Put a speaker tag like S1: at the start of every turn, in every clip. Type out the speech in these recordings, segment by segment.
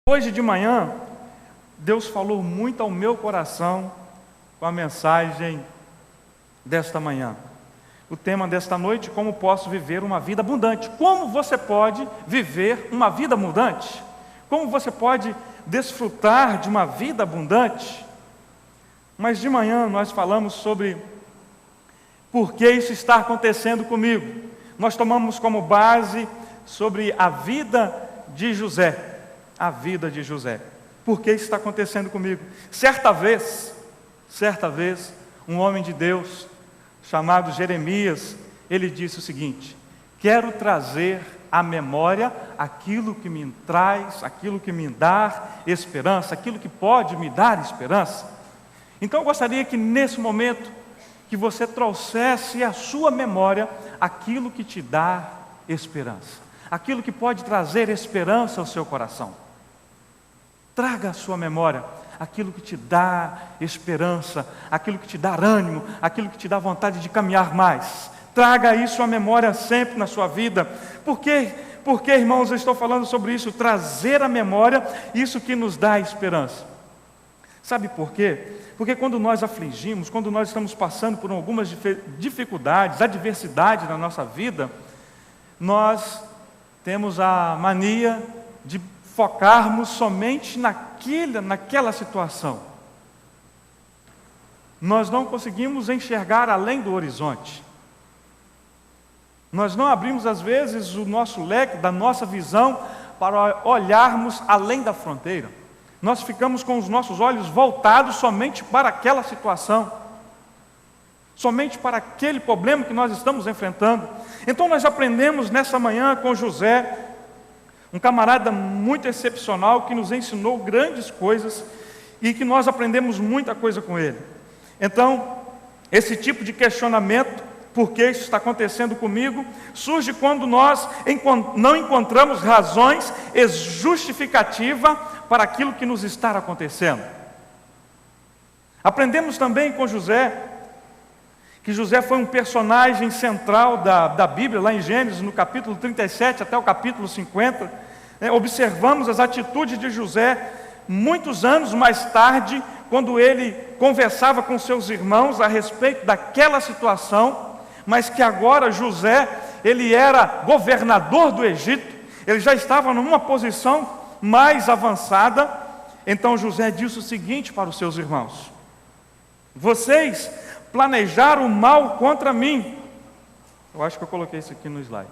S1: Hoje de manhã, Deus falou muito ao meu coração com a mensagem desta manhã. O tema desta noite: como posso viver uma vida abundante? Como você pode viver uma vida abundante? Como você pode desfrutar de uma vida abundante? Mas de manhã nós falamos sobre por que isso está acontecendo comigo. Nós tomamos como base sobre a vida de José. A vida de José. Por que isso está acontecendo comigo? Certa vez, um homem de Deus chamado Jeremias, ele disse o seguinte: quero trazer à memória aquilo que me traz, aquilo que me dá esperança, aquilo que pode me dar esperança. Então eu gostaria que nesse momento, que você trouxesse à sua memória aquilo que te dá esperança, aquilo que pode trazer esperança ao seu coração. Traga à sua memória aquilo que te dá esperança, aquilo que te dá ânimo, aquilo que te dá vontade de caminhar mais. Traga isso à memória sempre na sua vida. Por quê? Porque, irmãos, eu estou falando sobre isso, trazer à memória isso que nos dá esperança. Sabe por quê? Porque quando nós afligimos, quando nós estamos passando por algumas dificuldades, adversidades na nossa vida, nós temos a mania de focarmos somente naquela situação. Nós não conseguimos enxergar além do horizonte. Nós não abrimos, às vezes, o nosso leque da nossa visão para olharmos além da fronteira. Nós ficamos com os nossos olhos voltados somente para aquela situação, somente para aquele problema que nós estamos enfrentando. Então nós aprendemos nessa manhã com José, um camarada muito excepcional, que nos ensinou grandes coisas e que nós aprendemos muita coisa com ele. Então, esse tipo de questionamento, por que isso está acontecendo comigo, surge quando nós não encontramos razões justificativas para aquilo que nos está acontecendo. Aprendemos também com José, que José foi um personagem central da Bíblia, lá em Gênesis, no capítulo 37 até o capítulo 50. Observamos as atitudes de José muitos anos mais tarde, quando ele conversava com seus irmãos a respeito daquela situação, mas que agora José, ele era governador do Egito, ele já estava numa posição mais avançada. Então José disse o seguinte para os seus irmãos: vocês planejaram o mal contra mim. Eu acho que eu coloquei isso aqui no slide.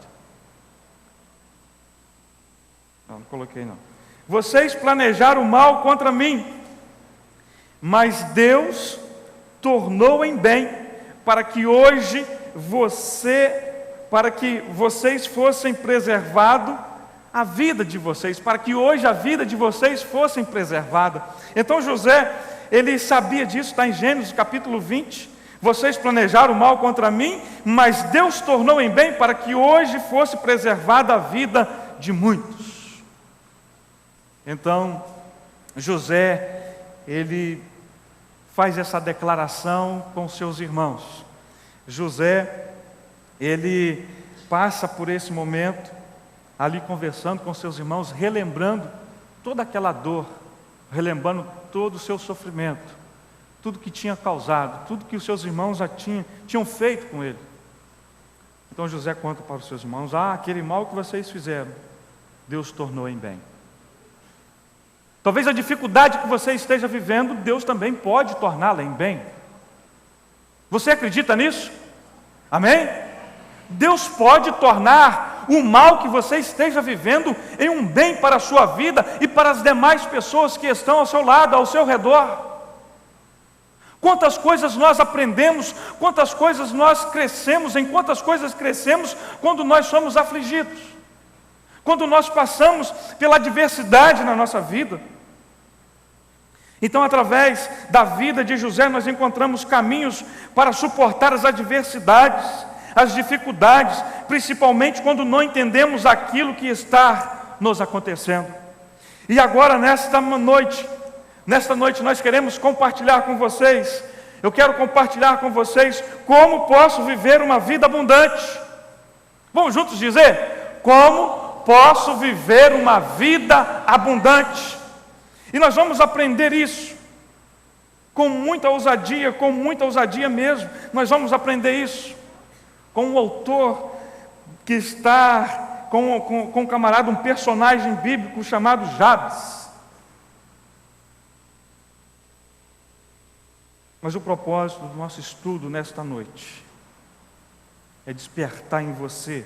S1: Não coloquei não. Vocês planejaram o mal contra mim, mas Deus tornou em bem, para que vocês fossem preservados a vida de vocês, para que hoje a vida de vocês fosse preservada. Então José, ele sabia disso, está em Gênesis capítulo 20. Vocês planejaram o mal contra mim, mas Deus tornou em bem para que hoje fosse preservada a vida de muitos. Então, José, ele faz essa declaração com seus irmãos. José, ele passa por esse momento, ali conversando com seus irmãos, relembrando toda aquela dor, relembrando todo o seu sofrimento, tudo que tinha causado, tudo que os seus irmãos já tinham feito com ele. Então José conta para os seus irmãos: aquele mal que vocês fizeram, Deus tornou em bem. Talvez a dificuldade que você esteja vivendo, Deus também pode torná-la em bem. Você acredita nisso? Amém? Deus pode tornar o mal que você esteja vivendo em um bem para a sua vida e para as demais pessoas que estão ao seu lado, ao seu redor. Quantas coisas nós aprendemos, quantas coisas nós crescemos, em quantas coisas crescemos quando nós somos afligidos, quando nós passamos pela adversidade na nossa vida. Então, através da vida de José, nós encontramos caminhos para suportar as adversidades, as dificuldades, principalmente quando não entendemos aquilo que está nos acontecendo. E agora, nesta noite nós queremos compartilhar com vocês, eu quero compartilhar com vocês como posso viver uma vida abundante. Vamos juntos dizer: como posso viver uma vida abundante? E nós vamos aprender isso com muita ousadia mesmo. Nós vamos aprender isso com um autor que está com um camarada, um personagem bíblico chamado Jabes. Mas o propósito do nosso estudo nesta noite é despertar em você.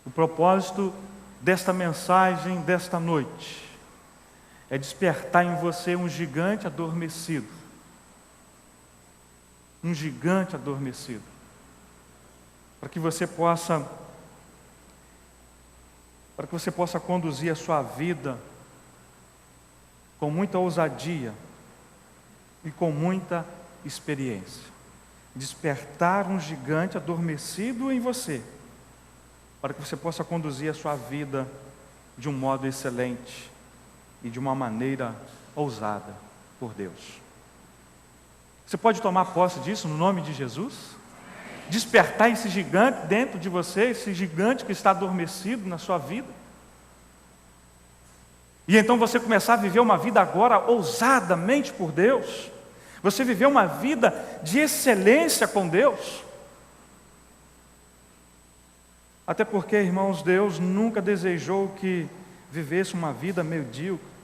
S1: O propósito desta mensagem desta noite é despertar em você um gigante adormecido. Um gigante adormecido. Para que você possa conduzir a sua vida com muita ousadia e com muita experiência. Despertar um gigante adormecido em você, para que você possa conduzir a sua vida de um modo excelente e de uma maneira ousada por Deus. Você pode tomar posse disso no nome de Jesus? Despertar esse gigante dentro de você, esse gigante que está adormecido na sua vida. E então você começar a viver uma vida agora ousadamente por Deus. Você viver uma vida de excelência com Deus. Até porque, irmãos, Deus nunca desejou que vivesse uma vida medíocre.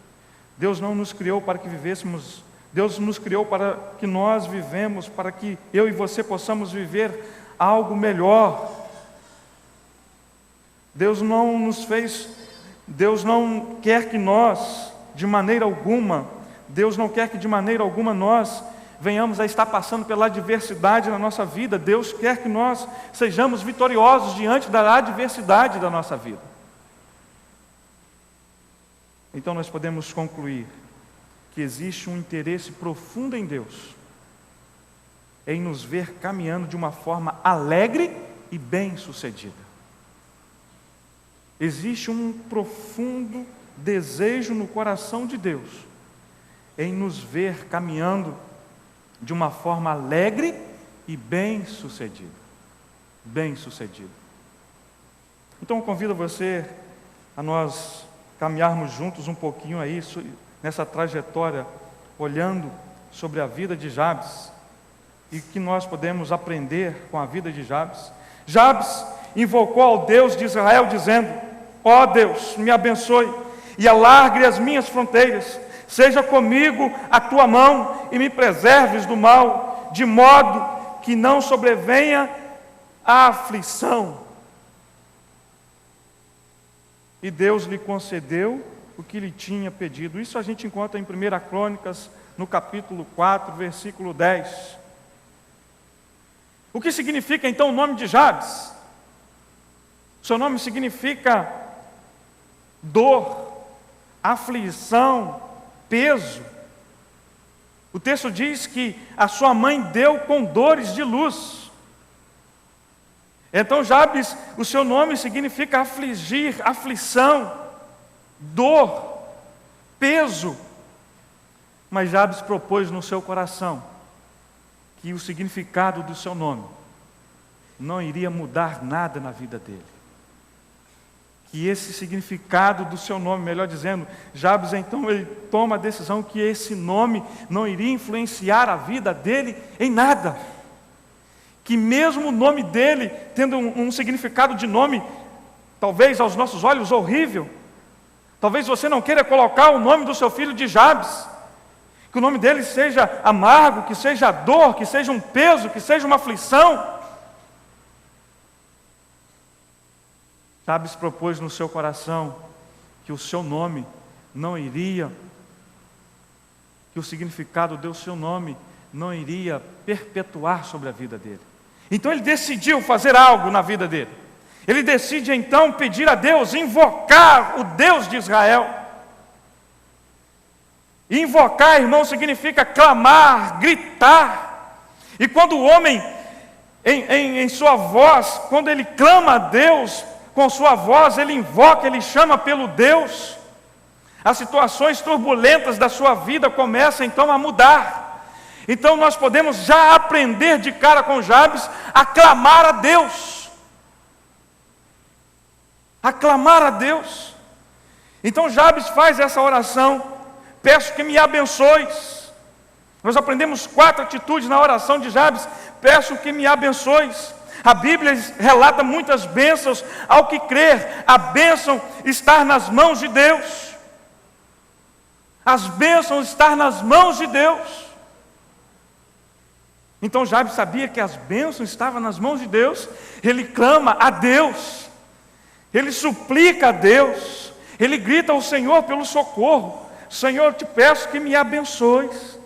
S1: Deus não nos criou para que vivêssemos, Deus nos criou para que nós vivemos, para que eu e você possamos viver algo melhor. Deus não quer que nós, de maneira alguma, Deus não quer que de maneira alguma nós venhamos a estar passando pela adversidade na nossa vida. Deus quer que nós sejamos vitoriosos diante da adversidade da nossa vida. Então nós podemos concluir que existe um interesse profundo em Deus, em nos ver caminhando de uma forma alegre e bem-sucedida. Existe um profundo desejo no coração de Deus, em nos ver caminhando de uma forma alegre e bem-sucedida. Bem-sucedida. Então eu convido você a nós caminharmos juntos um pouquinho aí nessa trajetória, olhando sobre a vida de Jabes, e que nós podemos aprender com a vida de Jabes. Jabes invocou ao Deus de Israel, dizendo: ó Deus, me abençoe e alargue as minhas fronteiras, seja comigo a tua mão e me preserves do mal, de modo que não sobrevenha a aflição. E Deus lhe concedeu o que lhe tinha pedido. Isso a gente encontra em 1 Crônicas, no capítulo 4, versículo 10. O que significa então o nome de Jabes? Seu nome significa dor, aflição, peso. O texto diz que a sua mãe deu com dores de luz. Então Jabes, o seu nome significa afligir, aflição, dor, peso. Mas Jabes propôs no seu coração que o significado do seu nome não iria mudar nada na vida dele. Que esse significado do seu nome, melhor dizendo, Jabes então ele toma a decisão que esse nome não iria influenciar a vida dele em nada. Que mesmo o nome dele, tendo um significado de nome, talvez aos nossos olhos horrível, talvez você não queira colocar o nome do seu filho de Jabes, que o nome dele seja amargo, que seja dor, que seja um peso, que seja uma aflição. Jabes propôs no seu coração que o seu nome não iria, que o significado do seu nome não iria perpetuar sobre a vida dele. Então ele decidiu fazer algo na vida dele. Ele decide então pedir a Deus, invocar o Deus de Israel. Invocar, irmão, significa clamar, gritar. E quando o homem, em sua voz, quando ele clama a Deus, com sua voz, ele invoca, ele chama pelo Deus, as situações turbulentas da sua vida começam então a mudar. Então nós podemos já aprender de cara com Jabes a clamar a Deus. A clamar a Deus. Então Jabes faz essa oração peço que me abençoes. Nós aprendemos 4 atitudes na oração de Jabes: peço que me abençoes. A Bíblia relata muitas bênçãos ao que crer. A bênção está nas mãos de Deus. As bênçãos estão nas mãos de Deus. Então Jabes sabia que as bênçãos estavam nas mãos de Deus. Ele clama a Deus, ele suplica a Deus, ele grita ao Senhor pelo socorro: Senhor, eu te peço que me abençoes.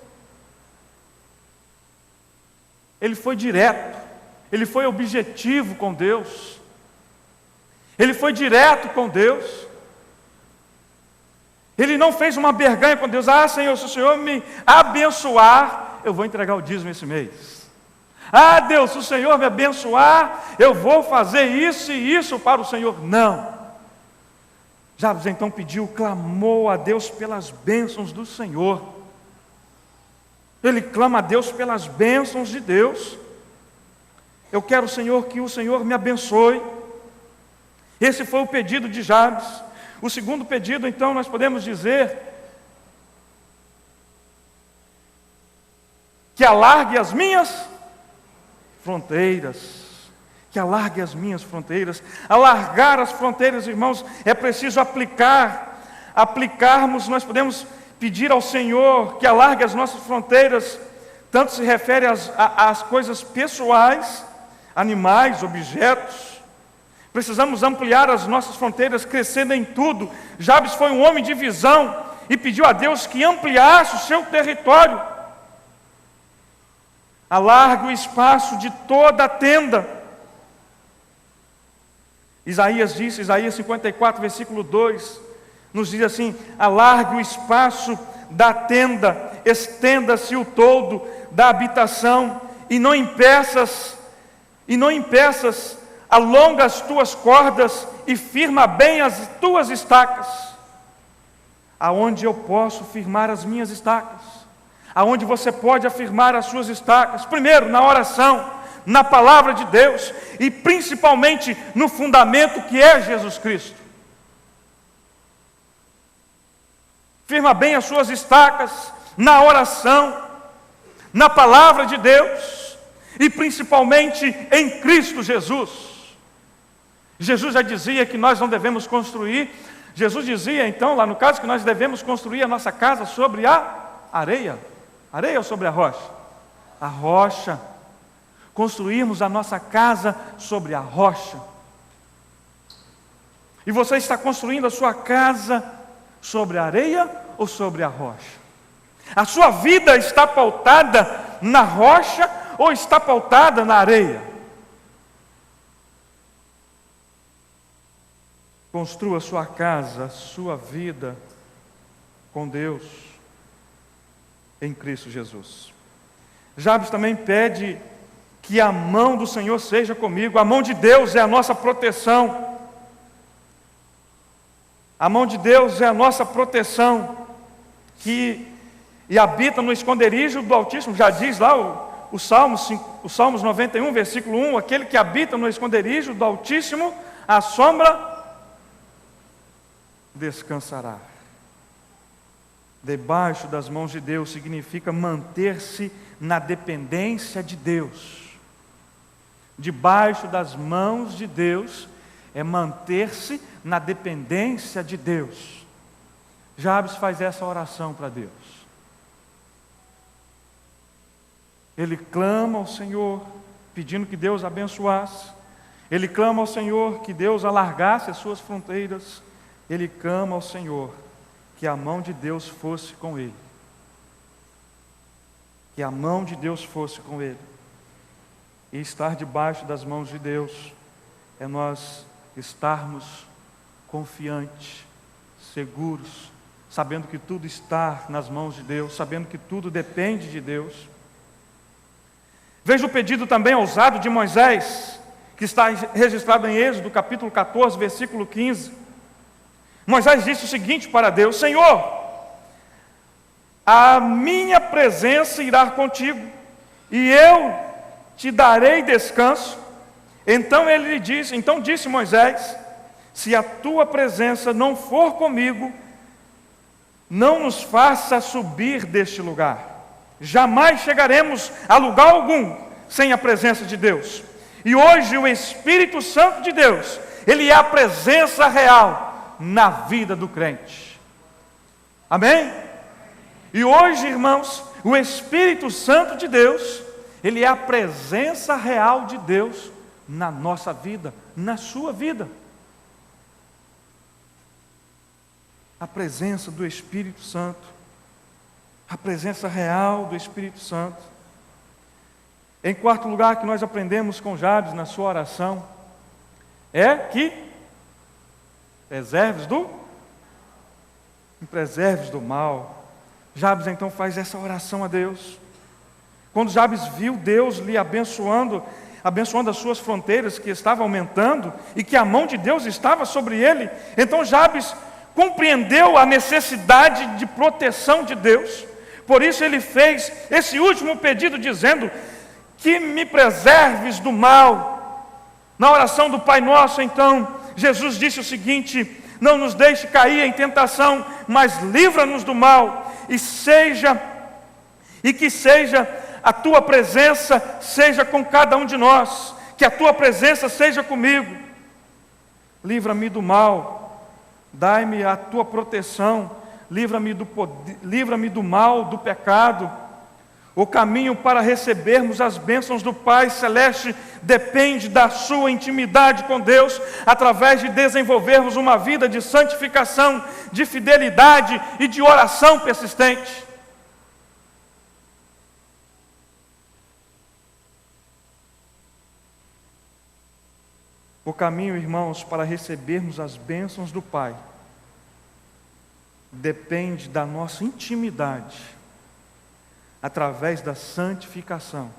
S1: Ele foi direto, ele foi objetivo com Deus, ele foi direto com Deus. Ele não fez uma barganha com Deus: ah, Senhor, se o Senhor me abençoar, eu vou entregar o dízimo esse mês. Ah, Deus, se o Senhor me abençoar, eu vou fazer isso e isso para o Senhor. Não. Jabes então pediu, clamou a Deus pelas bênçãos do Senhor. Ele clama a Deus pelas bênçãos de Deus. Eu quero, Senhor, que o Senhor me abençoe. Esse foi o pedido de Jabes. O segundo pedido, então, nós podemos dizer que alargue as minhas fronteiras. Que alargue as minhas fronteiras. Alargar as fronteiras, irmãos, é preciso aplicarmos. Nós podemos pedir ao Senhor que alargue as nossas fronteiras. Tanto se refere às coisas pessoais, animais, objetos. Precisamos ampliar as nossas fronteiras, crescendo em tudo. Jabes foi um homem de visão e pediu a Deus que ampliasse o seu território. Alargue o espaço de toda a tenda. Isaías 54, versículo 2, nos diz assim: alargue o espaço da tenda, estenda-se o toldo da habitação, e não impeças, alonga as tuas cordas e firma bem as tuas estacas. Aonde eu posso firmar as minhas estacas? Aonde você pode afirmar as suas estacas? Primeiro, na oração, na palavra de Deus e principalmente no fundamento que é Jesus Cristo. Firma bem as suas estacas na oração, na palavra de Deus e principalmente em Cristo Jesus. Jesus já dizia que nós não devemos construir. Jesus dizia então, lá no caso, que nós devemos construir a nossa casa sobre a areia. Areia ou sobre a rocha? A rocha. Construirmos a nossa casa sobre a rocha. E você está construindo a sua casa sobre a areia ou sobre a rocha? A sua vida está pautada na rocha ou está pautada na areia? Construa a sua casa, a sua vida com Deus em Cristo Jesus. Jabes também pede que a mão do Senhor seja comigo. A mão de Deus é a nossa proteção. A mão de Deus é a nossa proteção, e habita no esconderijo do Altíssimo. Já diz lá o Salmos 91, versículo 1, aquele que habita no esconderijo do Altíssimo, à sombra descansará. Debaixo das mãos de Deus significa manter-se na dependência de Deus. Debaixo das mãos de Deus é manter-se na dependência de Deus. Jabes faz essa oração para Deus. Ele clama ao Senhor, pedindo que Deus abençoasse. Ele clama ao Senhor que Deus alargasse as suas fronteiras. Ele clama ao Senhor que a mão de Deus fosse com ele. Que a mão de Deus fosse com ele. E estar debaixo das mãos de Deus é nós estarmos confiantes, seguros, sabendo que tudo está nas mãos de Deus, sabendo que tudo depende de Deus. Veja o pedido também ousado de Moisés, que está registrado em Êxodo, capítulo 14, versículo 15. Moisés disse o seguinte para Deus: Senhor, a minha presença irá contigo, e eu te darei descanso. Então disse Moisés: se a tua presença não for comigo, não nos faça subir deste lugar. Jamais chegaremos a lugar algum sem a presença de Deus. E hoje o Espírito Santo de Deus, ele é a presença real na vida do crente. Amém? E hoje, irmãos, o Espírito Santo de Deus, ele é a presença real de Deus na nossa vida, na sua vida. A presença do Espírito Santo, a presença real do Espírito Santo. Em quarto lugar, que nós aprendemos com Jabes na sua oração, é que me preserves do mal. Jabes então faz essa oração a Deus. Quando Jabes viu Deus lhe abençoando as suas fronteiras, que estavam aumentando, e que a mão de Deus estava sobre ele, então Jabes compreendeu a necessidade de proteção de Deus. Por isso ele fez esse último pedido, dizendo: que me preserves do mal. Na oração do Pai Nosso, então, Jesus disse o seguinte: não nos deixe cair em tentação, mas livra-nos do mal, e que seja a tua presença seja com cada um de nós, que a tua presença seja comigo. Livra-me do mal, dai-me a tua proteção, livra-me do mal, do pecado. O caminho para recebermos as bênçãos do Pai Celeste depende da sua intimidade com Deus, através de desenvolvermos uma vida de santificação, de fidelidade e de oração persistente. O caminho, irmãos, para recebermos as bênçãos do Pai depende da nossa intimidade, através da santificação,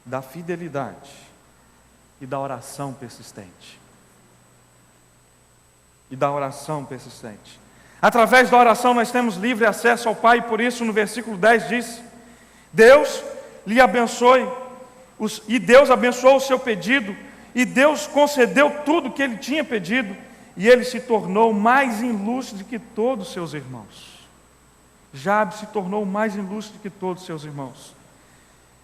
S1: da fidelidade e da oração persistente. Através da oração nós temos livre acesso ao Pai, e por isso no versículo 10 diz: Deus lhe abençoe, e Deus abençoou o seu pedido, e Deus concedeu tudo o que ele tinha pedido, e ele se tornou mais ilustre que todos os seus irmãos. Jabes se tornou mais ilustre que todos os seus irmãos.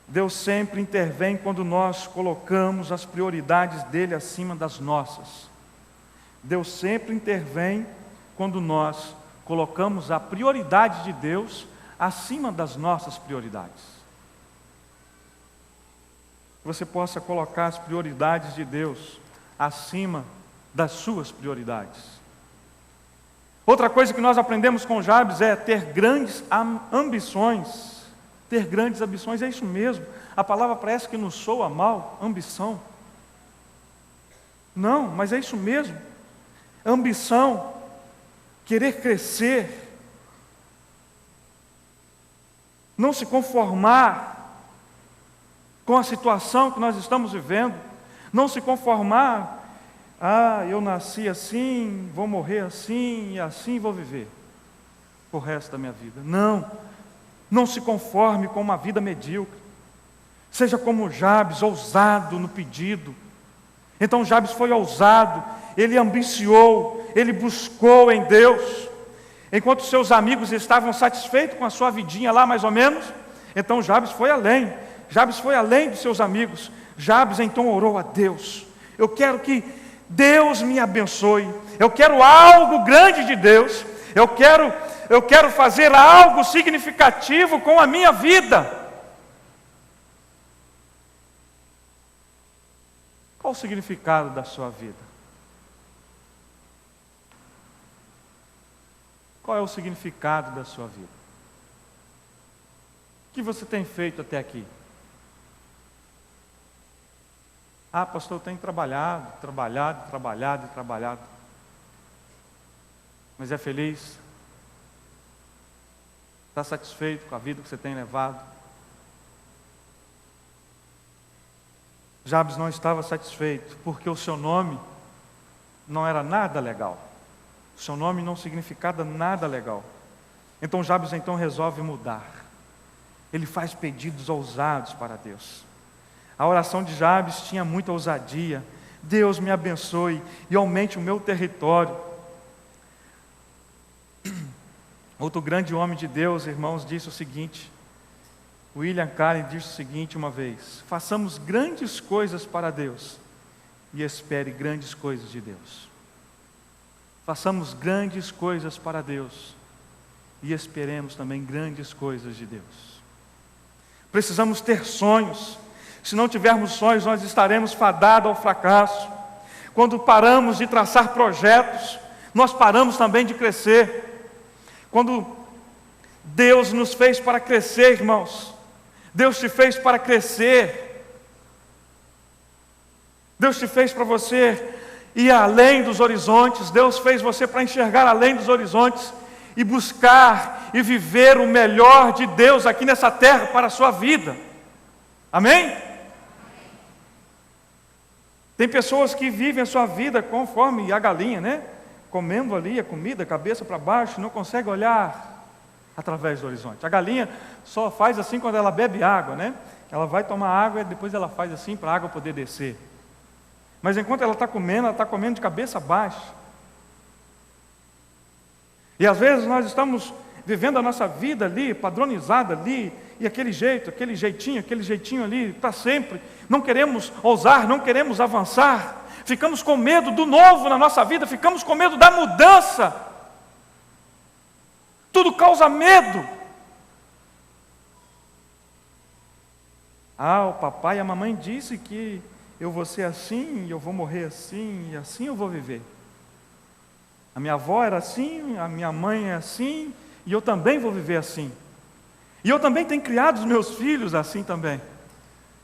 S1: Deus sempre intervém quando nós colocamos as prioridades dele acima das nossas. Deus sempre intervém quando nós colocamos a prioridade de Deus acima das nossas prioridades. Que você possa colocar as prioridades de Deus acima das suas prioridades. Outra coisa que nós aprendemos com Jabes é ter grandes ambições. Ter grandes ambições, é isso mesmo. A palavra parece que nos soa mal, ambição. Não, mas é isso mesmo. Ambição, querer crescer, não se conformar com a situação que nós estamos vivendo, não se conformar: eu nasci assim, vou morrer assim, e assim vou viver o resto da minha vida. Não se conforme com uma vida medíocre. Seja como Jabes, ousado no pedido. Então Jabes foi ousado, ele ambiciou, ele buscou em Deus. Enquanto seus amigos estavam satisfeitos com a sua vidinha lá, mais ou menos, então Jabes foi além. Jabes foi além dos seus amigos. Jabes então orou a Deus: eu quero que Deus me abençoe, eu quero algo grande de Deus, eu quero fazer algo significativo com a minha vida. Qual o significado da sua vida? Qual é o significado da sua vida? O que você tem feito até aqui? Pastor, eu tenho trabalhado. Mas é feliz? Está satisfeito com a vida que você tem levado? Jabes não estava satisfeito, porque o seu nome não era nada legal. O seu nome não significava nada legal. Então Jabes resolve mudar. Ele faz pedidos ousados para Deus. A oração de Jabes tinha muita ousadia. Deus me abençoe e aumente o meu território. Outro grande homem de Deus, irmãos, disse o seguinte, William Carey disse o seguinte uma vez: façamos grandes coisas para Deus e espere grandes coisas de Deus. Façamos grandes coisas para Deus e esperemos também grandes coisas de Deus. Precisamos ter sonhos. Se não tivermos sonhos, nós estaremos fadados ao fracasso. Quando paramos de traçar projetos, nós paramos também de crescer. Quando Deus nos fez para crescer, irmãos, Deus te fez para crescer. Deus te fez para você ir além dos horizontes. Deus fez você para enxergar além dos horizontes e buscar e viver o melhor de Deus aqui nessa terra para a sua vida. Amém? Tem pessoas que vivem a sua vida conforme a galinha, né? Comendo ali a comida, cabeça para baixo, não consegue olhar através do horizonte. A galinha só faz assim quando ela bebe água, né? Ela vai tomar água e depois ela faz assim para a água poder descer. Mas enquanto ela está comendo de cabeça baixa. E às vezes nós estamos vivendo a nossa vida ali, padronizada ali, e aquele jeitinho ali, para sempre. Não queremos ousar, não queremos avançar. Ficamos com medo do novo na nossa vida, ficamos com medo da mudança. Tudo causa medo. O papai e a mamãe disse que eu vou ser assim, eu vou morrer assim, e assim eu vou viver. A minha avó era assim, a minha mãe é assim, e eu também vou viver assim. E eu também tenho criado os meus filhos assim também.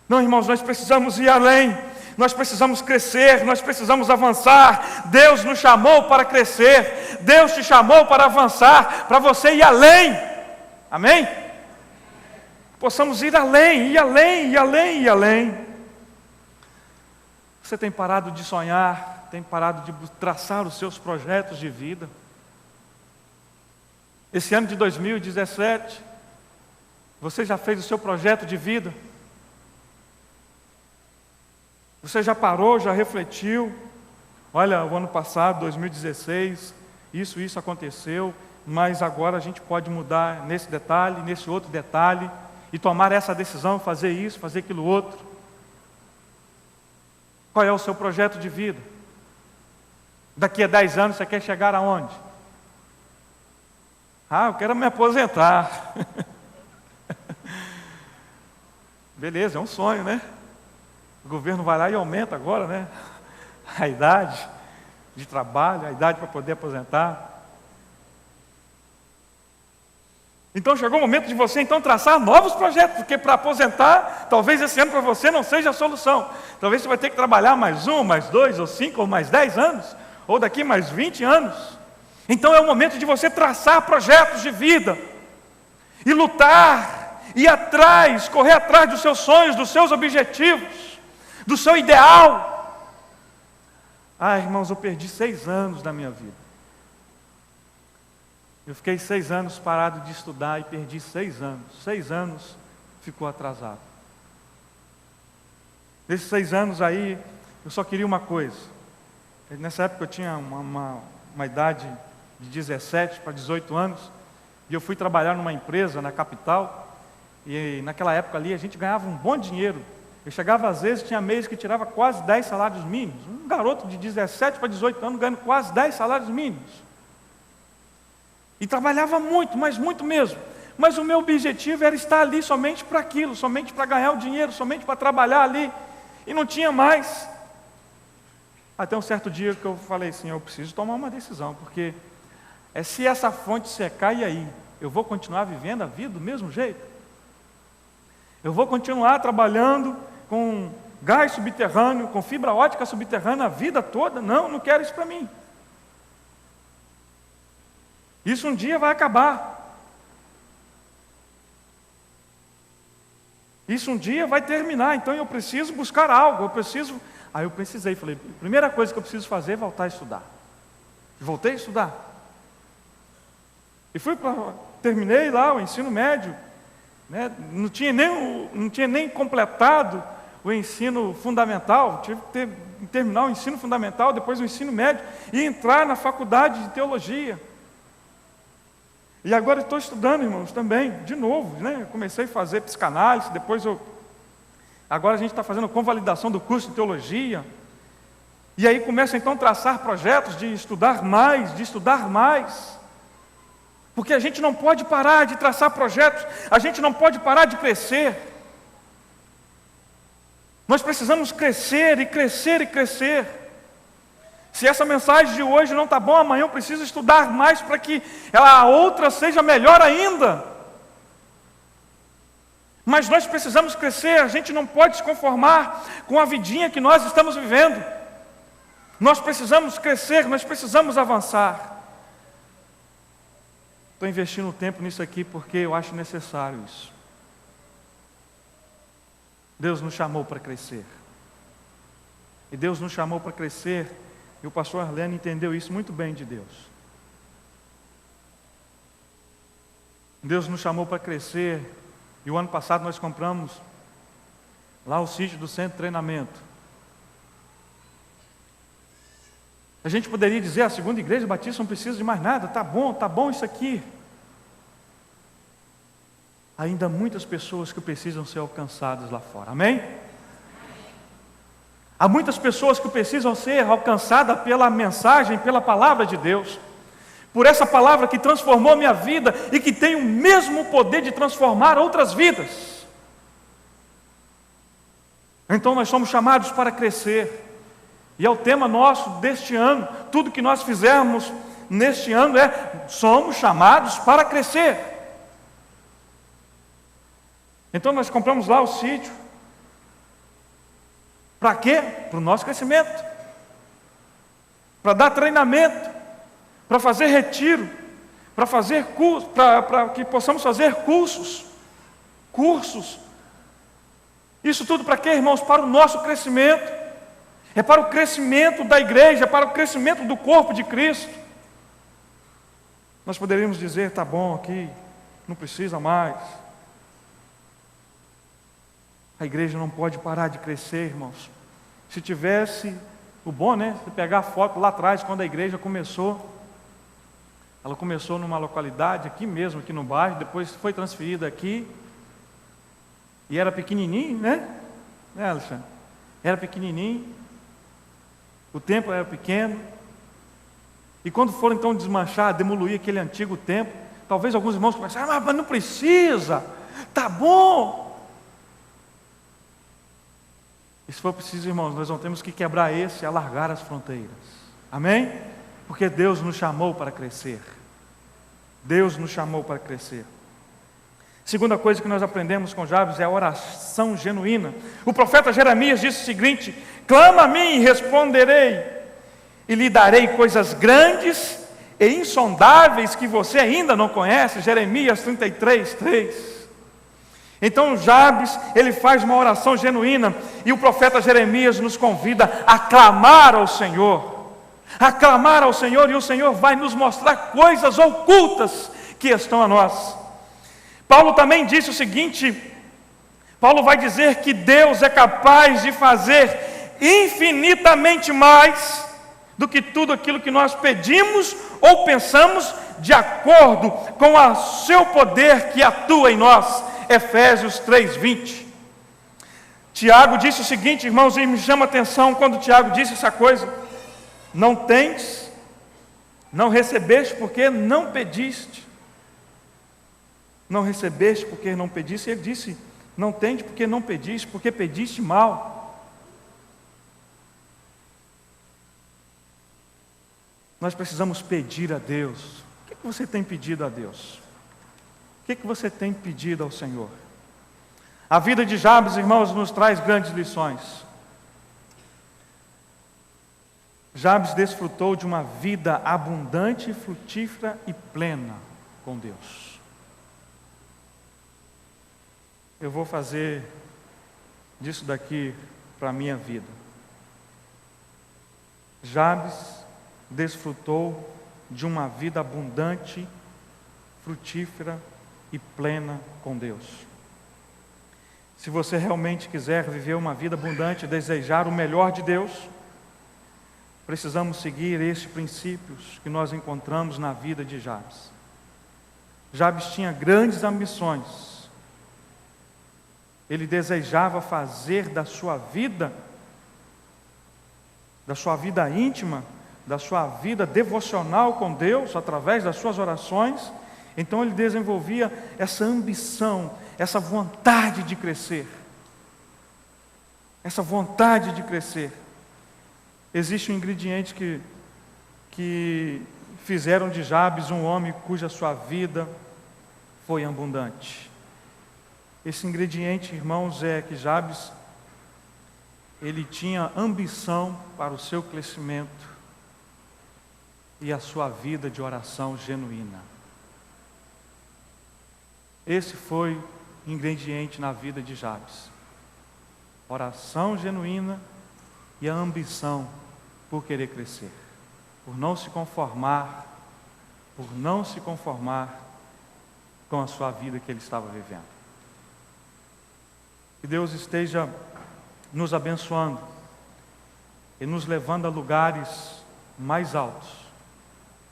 S1: Não, irmãos, nós precisamos ir além. Nós precisamos crescer, nós precisamos avançar. Deus nos chamou para crescer. Deus te chamou para avançar, para você ir além. Amém? Possamos ir além, ir além, ir além, ir além. Você tem parado de sonhar, tem parado de traçar os seus projetos de vida. Esse ano de 2017, você já fez o seu projeto de vida? Você já parou, já refletiu? Olha, o ano passado, 2016, isso aconteceu, mas agora a gente pode mudar nesse detalhe, nesse outro detalhe, e tomar essa decisão, fazer isso, fazer aquilo outro. Qual é o seu projeto de vida? Daqui a 10 anos você quer chegar aonde? Eu quero me aposentar. Beleza, é um sonho, né? O governo vai lá e aumenta agora, né? A idade de trabalho, a idade para poder aposentar. Então chegou o momento de você então traçar novos projetos, porque para aposentar, talvez esse ano para você não seja a solução. Talvez você vai ter que trabalhar mais 1, mais 2, ou 5, ou mais 10 anos, ou daqui mais 20 anos. Então é o momento de você traçar projetos de vida, e lutar, ir atrás, correr atrás dos seus sonhos, dos seus objetivos, do seu ideal. Irmãos, eu perdi 6 anos da minha vida. Eu fiquei 6 anos parado de estudar e perdi 6 anos. 6 anos ficou atrasado. Nesses 6 anos aí, eu só queria uma coisa. Nessa época eu tinha uma idade de 17 para 18 anos, e eu fui trabalhar numa empresa na capital, e naquela época ali a gente ganhava um bom dinheiro. Eu chegava às vezes, tinha meses que tirava quase 10 salários mínimos. Um garoto de 17 para 18 anos ganhando quase 10 salários mínimos. E trabalhava muito, mas muito mesmo. Mas o meu objetivo era estar ali somente para aquilo, somente para ganhar o dinheiro, somente para trabalhar ali. E não tinha mais. Até um certo dia que eu falei assim, eu preciso tomar uma decisão, porque se essa fonte secar, e aí? Eu vou continuar vivendo a vida do mesmo jeito? Eu vou continuar trabalhando com gás subterrâneo, com fibra ótica subterrânea a vida toda? Não quero isso para mim. Isso um dia vai acabar. Isso um dia vai terminar, então eu preciso buscar algo, eu precisei, falei, a primeira coisa que eu preciso fazer é voltar a estudar. Voltei a estudar. E terminei lá o ensino médio, né? Não tinha nem completado o ensino fundamental, tive que terminar o ensino fundamental, depois o ensino médio, e entrar na faculdade de teologia. E agora estou estudando, irmãos, também, de novo, né? Eu comecei a fazer psicanálise, agora a gente está fazendo convalidação do curso de teologia. E aí começa então a traçar projetos de estudar mais. Porque a gente não pode parar de traçar projetos, a gente não pode parar de crescer. Nós precisamos crescer e crescer e crescer. Se essa mensagem de hoje não está bom, amanhã eu preciso estudar mais para que a outra seja melhor ainda. Mas nós precisamos crescer, a gente não pode se conformar com a vidinha que nós estamos vivendo. Nós precisamos crescer, nós precisamos avançar. Estou investindo tempo nisso aqui porque eu acho necessário isso. Deus nos chamou para crescer. E Deus nos chamou para crescer, e o pastor Arlene entendeu isso muito bem de Deus. Deus nos chamou para crescer, e o ano passado nós compramos lá o sítio do centro de treinamento. A gente poderia dizer, a segunda igreja batista não precisa de mais nada, tá bom isso aqui. Ainda há muitas pessoas que precisam ser alcançadas lá fora, amém? Há muitas pessoas que precisam ser alcançadas pela mensagem, pela palavra de Deus, por essa palavra que transformou minha vida e que tem o mesmo poder de transformar outras vidas. Então nós somos chamados para crescer, e é o tema nosso deste ano. Tudo que nós fizermos neste ano somos chamados para crescer. Então nós compramos lá o sítio. Para quê? Para o nosso crescimento, para dar treinamento, para fazer retiro, para fazer curso, para que possamos fazer cursos. Isso tudo para quê, irmãos? Para o nosso crescimento. É para o crescimento da igreja, para o crescimento do corpo de Cristo. Nós poderíamos dizer, tá bom aqui, não precisa mais. A igreja não pode parar de crescer, irmãos. Se tivesse o bom, né? Você pegar a foto lá atrás, quando a igreja começou. Ela começou numa localidade aqui mesmo, aqui no bairro, depois foi transferida aqui. E era pequenininho, né? Alexandre? Era pequenininho. O templo era pequeno. E quando foram então desmanchar, demolir aquele antigo templo, talvez alguns irmãos começaram, mas não precisa, tá bom. E se for preciso, irmãos, nós não temos que quebrar esse e alargar as fronteiras. Amém? Porque Deus nos chamou para crescer. Deus nos chamou para crescer. Segunda coisa que nós aprendemos com Jabes é a oração genuína. O profeta Jeremias disse o seguinte: clama a mim e responderei, e lhe darei coisas grandes e insondáveis que você ainda não conhece. Jeremias 33:3. Então Jabes, ele faz uma oração genuína, e o profeta Jeremias nos convida a clamar ao Senhor. A clamar ao Senhor, e o Senhor vai nos mostrar coisas ocultas que estão a nós. Paulo também disse o seguinte: Paulo vai dizer que Deus é capaz de fazer infinitamente mais do que tudo aquilo que nós pedimos ou pensamos, de acordo com o seu poder que atua em nós. Efésios 3:20. Tiago disse o seguinte, irmãos, e me chama a atenção quando Tiago disse essa coisa: não tens, não recebeste porque não pediste. Não recebeste porque não pediste. Ele disse, não tens porque não pediste, porque pediste mal. Nós precisamos pedir a Deus. O que você tem pedido a Deus? O que você tem pedido ao Senhor? A vida de Jabes, irmãos, nos traz grandes lições. Jabes desfrutou de uma vida abundante, frutífera e plena com Deus. Eu vou fazer disso daqui para a minha vida. Jabes desfrutou de uma vida abundante, frutífera e plena com Deus. Se você realmente quiser viver uma vida abundante, desejar o melhor de Deus, precisamos seguir estes princípios que nós encontramos na vida de Jabes. Jabes tinha grandes ambições. Ele desejava fazer da sua vida íntima, da sua vida devocional com Deus, através das suas orações. Então ele desenvolvia essa ambição, essa vontade de crescer. Essa vontade de crescer. Existe um ingrediente que fizeram de Jabes um homem cuja sua vida foi abundante. Esse ingrediente, irmãos, é que Jabes, ele tinha ambição para o seu crescimento e a sua vida de oração genuína. Esse foi o ingrediente na vida de Jabes. Oração genuína e a ambição por querer crescer, por não se conformar com a sua vida que ele estava vivendo. Que Deus esteja nos abençoando e nos levando a lugares mais altos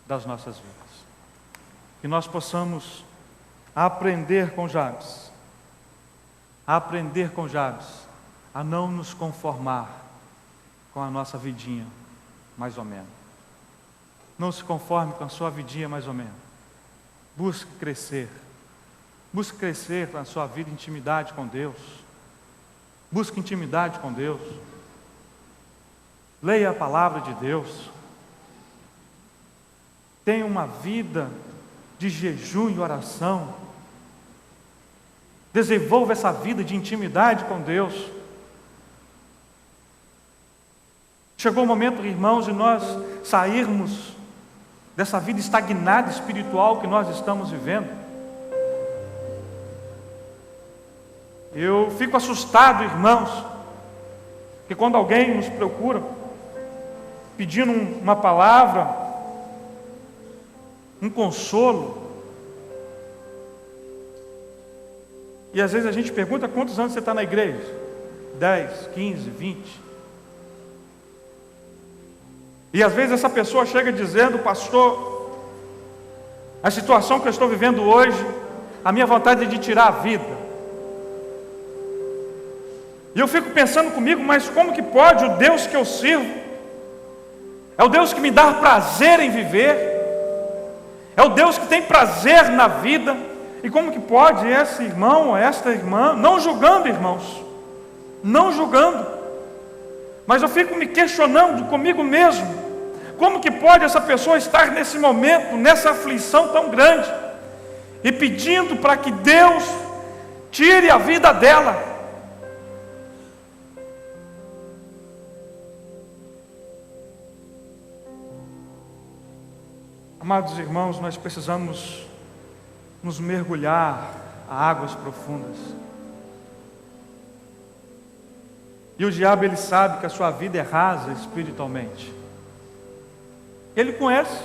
S1: das nossas vidas. Que nós possamos aprender com Jabes a não nos conformar com a nossa vidinha, mais ou menos. Não se conforme com a sua vidinha, mais ou menos. Busque crescer na sua vida, intimidade com Deus. Busque intimidade com Deus. Leia a palavra de Deus. Tenha uma vida de jejum e oração. Desenvolva essa vida de intimidade com Deus. Chegou o momento, irmãos, de nós sairmos dessa vida estagnada espiritual que nós estamos vivendo. Eu fico assustado, irmãos, que quando alguém nos procura pedindo uma palavra, um consolo, e às vezes a gente pergunta: quantos anos você está na igreja? 10, 15, 20. E às vezes essa pessoa chega dizendo: pastor, a situação que eu estou vivendo hoje, a minha vontade é de tirar a vida. E eu fico pensando comigo: mas como que pode? O Deus que eu sirvo é o Deus que me dá prazer em viver, é o Deus que tem prazer na vida. E como que pode esse irmão ou esta irmã, não julgando, irmãos, não julgando, mas eu fico me questionando comigo mesmo: como que pode essa pessoa estar nesse momento, nessa aflição tão grande, e pedindo para que Deus tire a vida dela? Amados irmãos, nós precisamos nos mergulhar a águas profundas. E o diabo, ele sabe que a sua vida é rasa espiritualmente. Ele conhece.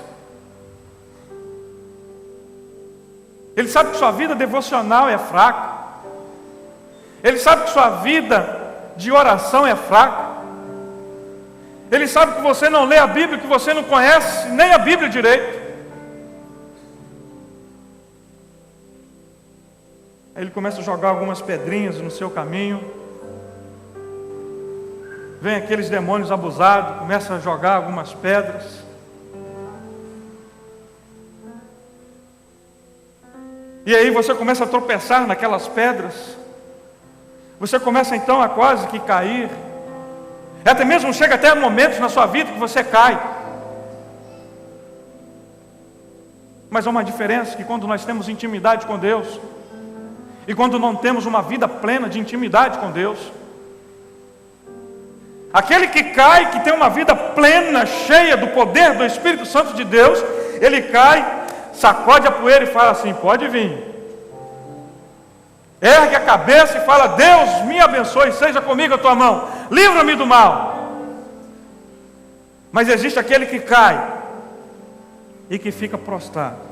S1: Ele sabe que sua vida devocional é fraca. Ele sabe que sua vida de oração é fraca. Ele sabe que você não lê a Bíblia, que você não conhece nem a Bíblia direito. Aí ele começa a jogar algumas pedrinhas no seu caminho. Vem aqueles demônios abusados, começa a jogar algumas pedras. E aí você começa a tropeçar naquelas pedras. Você começa então a quase que cair. Até mesmo chega até momentos na sua vida que você cai. Mas há uma diferença, que quando nós temos intimidade com Deus e quando não temos uma vida plena de intimidade com Deus, aquele que cai, que tem uma vida plena, cheia do poder do Espírito Santo de Deus, ele cai, sacode a poeira e fala assim: pode vir. Ergue a cabeça e fala: Deus me abençoe, seja comigo a tua mão, livra-me do mal. Mas existe aquele que cai e que fica prostrado.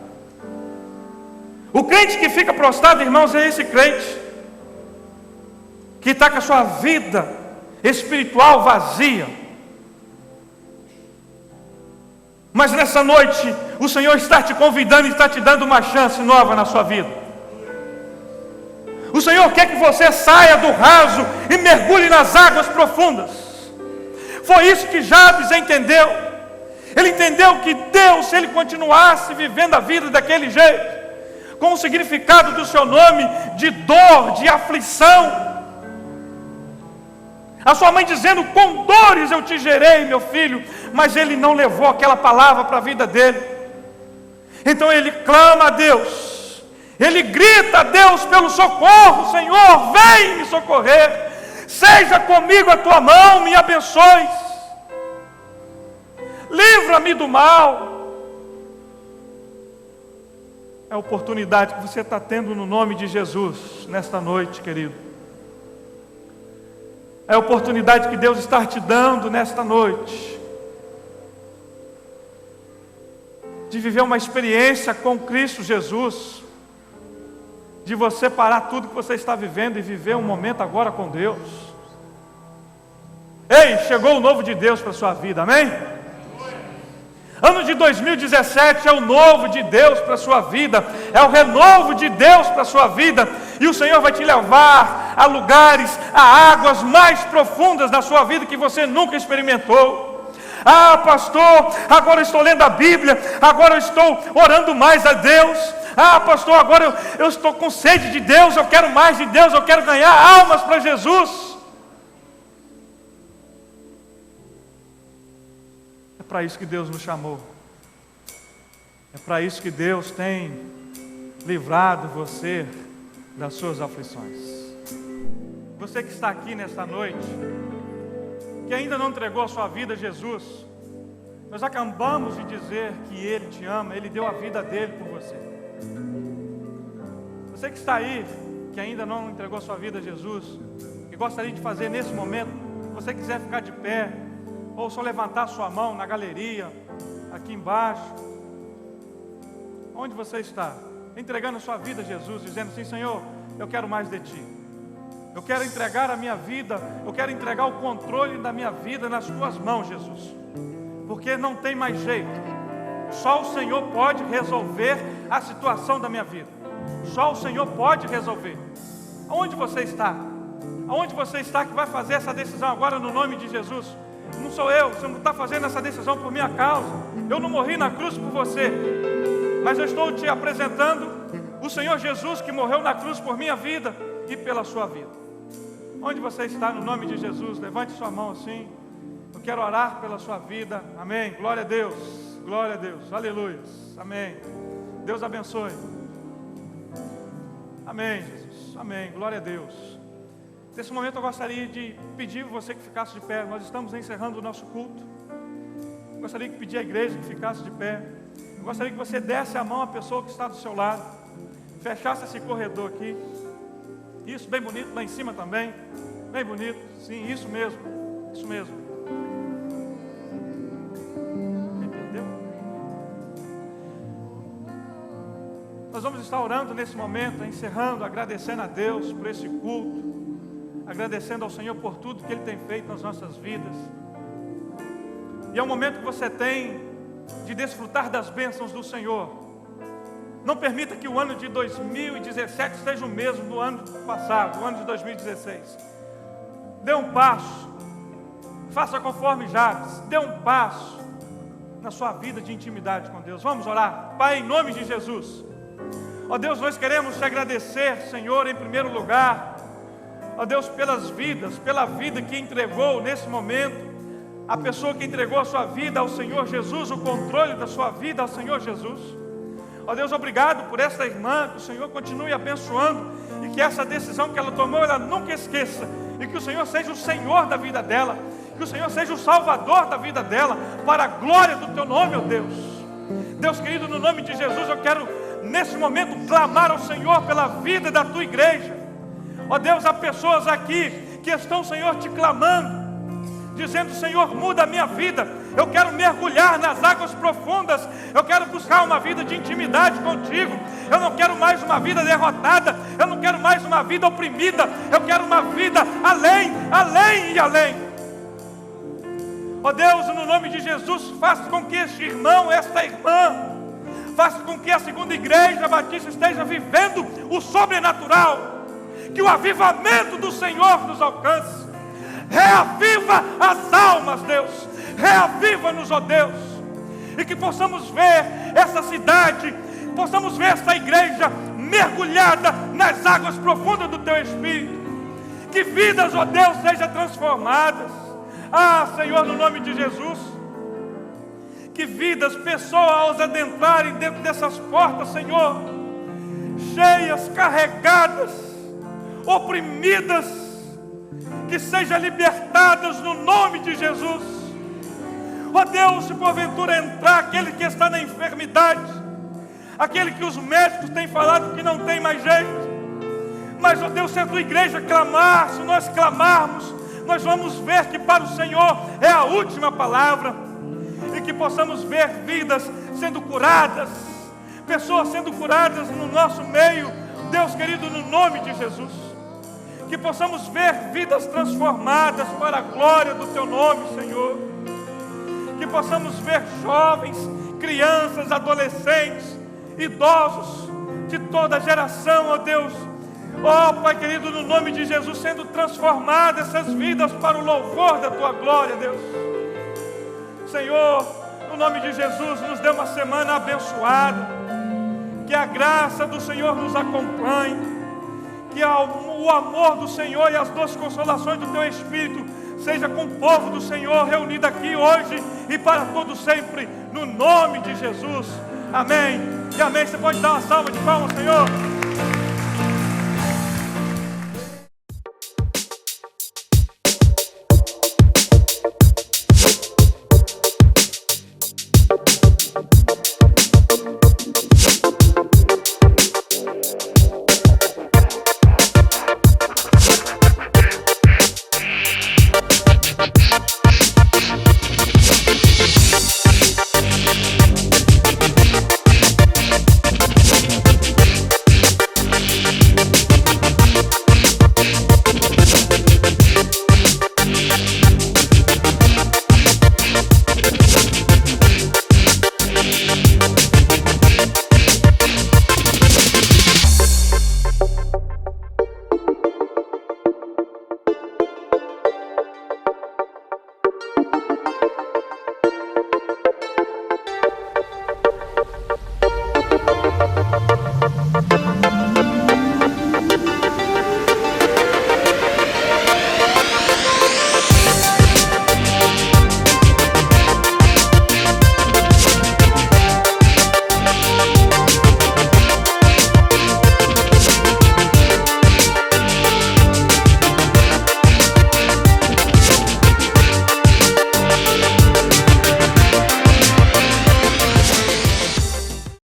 S1: O crente que fica prostrado, irmãos, é esse crente que está com a sua vida espiritual vazia. Mas nessa noite, o Senhor está te convidando e está te dando uma chance nova na sua vida. O Senhor quer que você saia do raso e mergulhe nas águas profundas. Foi isso que Jabes entendeu. Ele entendeu que Deus, se ele continuasse vivendo a vida daquele jeito, com o significado do seu nome, de dor, de aflição, a sua mãe dizendo: com dores eu te gerei, meu filho, mas ele não levou aquela palavra para a vida dele. Então ele clama a Deus, ele grita a Deus pelo socorro: Senhor, vem me socorrer, seja comigo a tua mão, me abençoe, livra-me do mal. É a oportunidade que você está tendo no nome de Jesus nesta noite, querido. É a oportunidade que Deus está te dando nesta noite, de viver uma experiência com Cristo Jesus, de você parar tudo que você está vivendo e viver um momento agora com Deus. Ei, chegou o novo de Deus para a sua vida, amém? Ano de 2017 é o novo de Deus para a sua vida, é o renovo de Deus para a sua vida, e o Senhor vai te levar a lugares, a águas mais profundas da sua vida que você nunca experimentou. Ah, pastor, agora eu estou lendo a Bíblia, agora eu estou orando mais a Deus. Ah, pastor, agora eu estou com sede de Deus, eu quero mais de Deus, eu quero ganhar almas para Jesus. É para isso que Deus nos chamou. É para isso que Deus tem livrado você das suas aflições. Você que está aqui nesta noite, que ainda não entregou a sua vida a Jesus, nós acabamos de dizer que Ele te ama, Ele deu a vida dele por você. Você que está aí, que ainda não entregou a sua vida a Jesus, e gostaria de fazer nesse momento, se você quiser ficar de pé, ou só levantar a sua mão na galeria, aqui embaixo, onde você está, entregando a sua vida a Jesus, dizendo assim: Senhor, eu quero mais de Ti, eu quero entregar a minha vida, eu quero entregar o controle da minha vida nas Tuas mãos, Jesus, porque não tem mais jeito, só o Senhor pode resolver a situação da minha vida, só o Senhor pode resolver. Aonde você está? Aonde você está que vai fazer essa decisão agora no nome de Jesus? Não sou eu, você não está fazendo essa decisão por minha causa, eu não morri na cruz por você, mas eu estou te apresentando o Senhor Jesus que morreu na cruz por minha vida e pela sua vida. Onde você está no nome de Jesus? Levante sua mão assim, eu quero orar pela sua vida, amém, glória a Deus, aleluia, amém, Deus abençoe, amém Jesus, amém, glória a Deus. Nesse momento eu gostaria de pedir você que ficasse de pé. Nós estamos encerrando o nosso culto. Eu gostaria de pedir à igreja que ficasse de pé. Eu gostaria que você desse a mão à pessoa que está do seu lado, fechasse esse corredor aqui. Isso, bem bonito, lá em cima também. Bem bonito, sim, isso mesmo. Isso mesmo. Entendeu? Nós vamos estar orando nesse momento, encerrando, agradecendo a Deus por esse culto, agradecendo ao Senhor por tudo que Ele tem feito nas nossas vidas. E é um momento que você tem de desfrutar das bênçãos do Senhor. Não permita que o ano de 2017 seja o mesmo do ano passado, o ano de 2016. Dê um passo, faça conforme Jabes, dê um passo na sua vida de intimidade com Deus. Vamos orar. Pai, em nome de Jesus, ó Deus, nós queremos te agradecer, Senhor, em primeiro lugar, ó Deus, pelas vidas, pela vida que entregou nesse momento, a pessoa que entregou a sua vida ao Senhor Jesus, o controle da sua vida ao Senhor Jesus. Ó Deus, obrigado por essa irmã, que o Senhor continue abençoando, e que essa decisão que ela tomou, ela nunca esqueça, e que o Senhor seja o Senhor da vida dela, que o Senhor seja o Salvador da vida dela, para a glória do Teu nome, ó Deus. Deus querido, no nome de Jesus, eu quero nesse momento clamar ao Senhor pela vida da Tua igreja. Ó Deus, há pessoas aqui que estão, Senhor, te clamando, dizendo: Senhor, muda a minha vida, eu quero mergulhar nas águas profundas, eu quero buscar uma vida de intimidade contigo, eu não quero mais uma vida derrotada, eu não quero mais uma vida oprimida, eu quero uma vida além, além e além. Ó Deus, no nome de Jesus, faça com que este irmão, esta irmã, Faça com que a segunda igreja batista esteja vivendo o sobrenatural, que o avivamento do Senhor nos alcance. Reaviva as almas, Deus. Reaviva-nos, ó Deus. E que possamos ver essa cidade, possamos ver essa igreja mergulhada nas águas profundas do Teu Espírito. Que vidas, ó Deus, sejam transformadas. Ah, Senhor, no nome de Jesus. Que vidas, pessoas, ao adentrarem dentro dessas portas, Senhor, cheias, carregadas, oprimidas, que sejam libertadas no nome de Jesus. Ó Deus, se porventura entrar aquele que está na enfermidade, aquele que os médicos têm falado que não tem mais jeito, mas, ó Deus, se a Tua igreja clamar, se nós clamarmos, nós vamos ver que para o Senhor é a última palavra. E que possamos ver vidas sendo curadas, pessoas sendo curadas no nosso meio, Deus querido, no nome de Jesus. Que possamos ver vidas transformadas para a glória do Teu nome, Senhor. Que possamos ver jovens, crianças, adolescentes, idosos, de toda a geração, ó Deus. Ó Pai querido, no nome de Jesus, sendo transformadas essas vidas para o louvor da Tua glória, Deus. Senhor, no nome de Jesus, nos dê uma semana abençoada. Que a graça do Senhor nos acompanhe. Que o amor do Senhor e as doces consolações do Teu Espírito seja com o povo do Senhor reunido aqui hoje e para todo sempre, no nome de Jesus. Amém e amém. Você pode dar uma salva de palmas, Senhor?